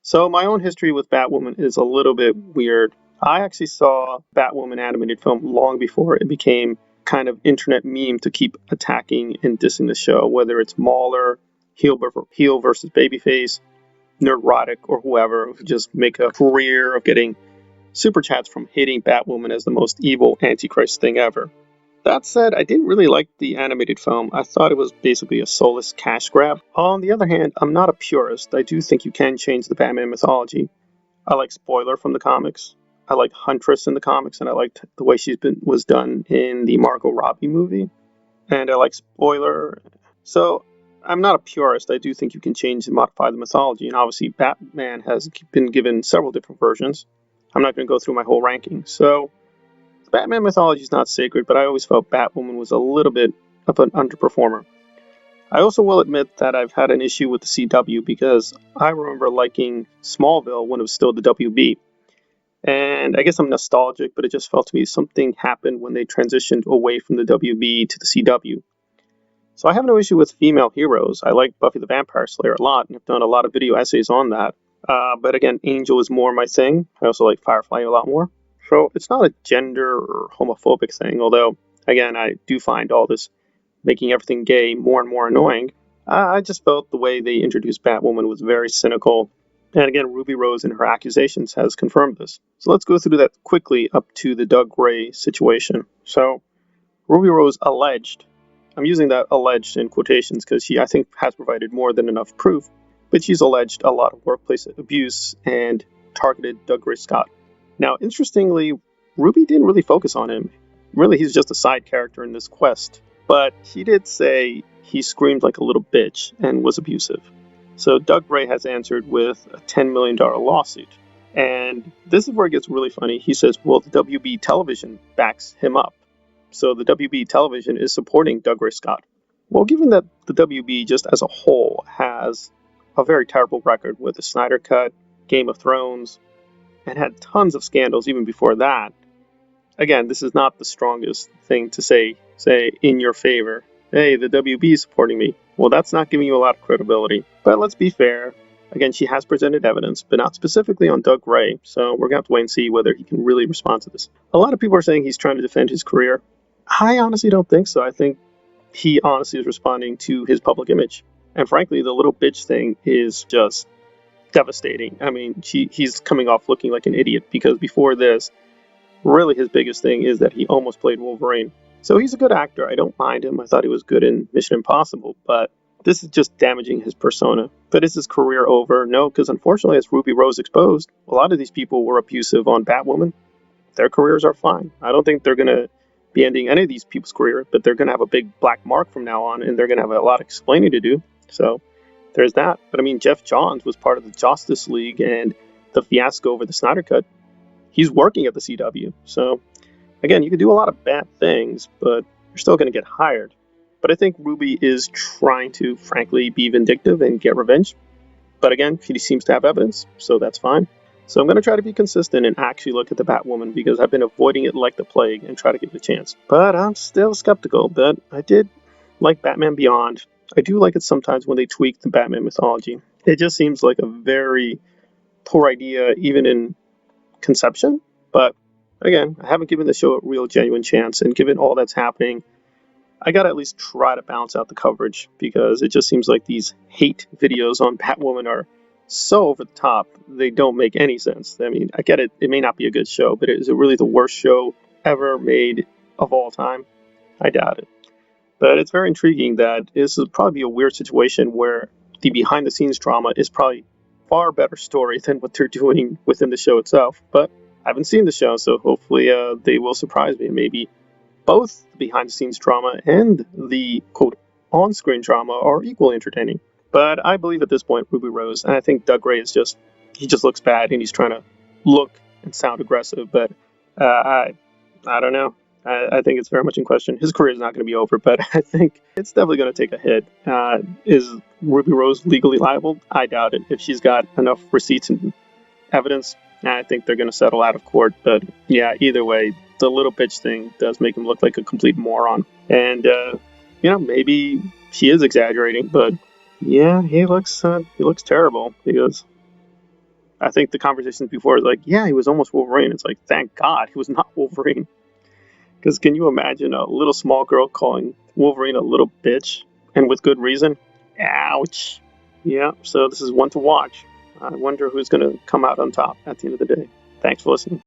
So my own history with Batwoman is a little bit weird. I actually saw Batwoman animated film long before it became kind of internet meme to keep attacking and dissing the show, whether it's Mauler, heel versus babyface, Neurotic, or whoever, who just make a career of getting super chats from hating Batwoman as the most evil Antichrist thing ever. That said, I didn't really like the animated film. I thought it was basically a soulless cash grab. On the other hand, I'm not a purist. I do think you can change the Batman mythology. I like Spoiler from the comics. I like Huntress in the comics, and I liked the way was done in the Margot Robbie movie. And I like Spoiler. So I'm not a purist. I do think you can change and modify the mythology. And obviously, Batman has been given several different versions. I'm not going to go through my whole ranking. So the Batman mythology is not sacred, but I always felt Batwoman was a little bit of an underperformer. I also will admit that I've had an issue with the CW because I remember liking Smallville when it was still the WB. And I guess I'm nostalgic, but it just felt to me something happened when they transitioned away from the WB to the CW. So I have no issue with female heroes. I like Buffy the Vampire Slayer a lot and have done a lot of video essays on that. But again, Angel is more my thing. I also like Firefly a lot more. So it's not a gender or homophobic thing, although, again, I do find all this making everything gay more and more annoying. I just felt the way they introduced Batwoman was very cynical. And again, Ruby Rose and her accusations has confirmed this. So let's go through that quickly up to the Dougray situation. So Ruby Rose alleged, I'm using that alleged in quotations because she, I think, has provided more than enough proof, but she's alleged a lot of workplace abuse and targeted Dougray Scott. Now, interestingly, Ruby didn't really focus on him. Really, he's just a side character in this quest. But she did say he screamed like a little bitch and was abusive. So Dougray has answered with a $10 million lawsuit. And this is where it gets really funny. He says, well, the WB television backs him up. So the WB television is supporting Dougray Scott. Well, given that the WB just as a whole has a very terrible record with the Snyder Cut, Game of Thrones, and had tons of scandals even before that, again, this is not the strongest thing to say in your favor. Hey, the WB is supporting me. Well, that's not giving you a lot of credibility. But let's be fair. Again, she has presented evidence, but not specifically on Dougray, so we're going to have to wait and see whether he can really respond to this. A lot of people are saying he's trying to defend his career. I honestly don't think so. I think he honestly is responding to his public image. And frankly, the little bitch thing is just devastating. I mean, he's coming off looking like an idiot because before this, really his biggest thing is that he almost played Wolverine. So he's a good actor. I don't mind him. I thought he was good in Mission Impossible, but this is just damaging his persona. But is his career over? No, because unfortunately, as Ruby Rose exposed, a lot of these people were abusive on Batwoman. Their careers are fine. I don't think they're going to be ending any of these people's career, but they're going to have a big black mark from now on, and they're going to have a lot of explaining to do. So there's that. But I mean, Jeff Johns was part of the Justice League and the fiasco over the Snyder Cut. He's working at the CW. So again, you can do a lot of bad things, but you're still going to get hired. But I think Ruby is trying to, frankly, be vindictive and get revenge. But again, she seems to have evidence, so that's fine. So I'm going to try to be consistent and actually look at the Batwoman because I've been avoiding it like the plague and try to give it a chance. But I'm still skeptical, but I did like Batman Beyond. I do like it sometimes when they tweak the Batman mythology. It just seems like a very poor idea, even in conception. But again, I haven't given the show a real genuine chance, and given all that's happening, I gotta at least try to balance out the coverage because it just seems like these hate videos on Batwoman are so over the top, they don't make any sense. I mean, I get it, it may not be a good show, but is it really the worst show ever made of all time? I doubt it. But it's very intriguing that this would probably be a weird situation where the behind the scenes drama is probably far better story than what they're doing within the show itself. But I haven't seen the show, so hopefully they will surprise me and maybe both the behind the scenes drama and the quote on screen drama are equally entertaining. But I believe at this point Ruby Rose, and I think Dougray is he just looks bad and he's trying to look and sound aggressive. But I don't know. I think it's very much in question. His career is not going to be over, but I think it's definitely going to take a hit. Is Ruby Rose legally liable? I doubt it. If she's got enough receipts and evidence, I think they're going to settle out of court. But yeah, either way, the little bitch thing does make him look like a complete moron. And maybe she is exaggerating, but yeah, he looks terrible because I think the conversations before is like, yeah, he was almost Wolverine. It's like, thank God he was not Wolverine. Because can you imagine a little small girl calling Wolverine a little bitch, and with good reason? Ouch. Yeah, so this is one to watch. I wonder who's going to come out on top at the end of the day. Thanks for listening.